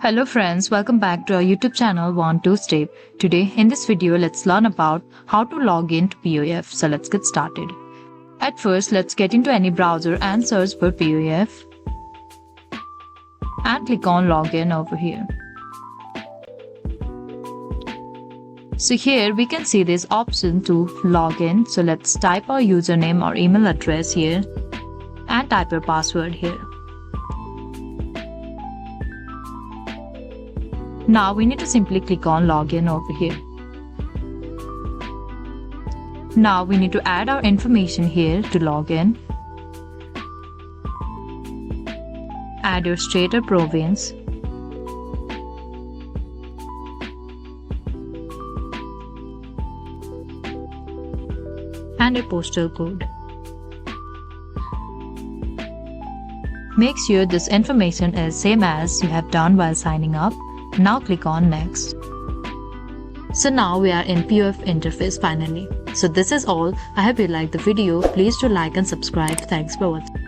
Hello friends, welcome back to our YouTube channel 1-2 Step. Today in this video let's learn about how to log in to POF. So let's get started. At first let's get into any browser and search for POF and click on login over here. So here we can see this option to log in. So let's type our username or email address here and type your password here. Now we need to simply click on login over here. Now we need to add our information here to log in. Add your state or province. And a postal code. Make sure this information is same as you have done while signing up. Now click on next. So now we are in POF interface finally. So this is all. I hope you liked the video. Please do like and subscribe. Thanks for watching.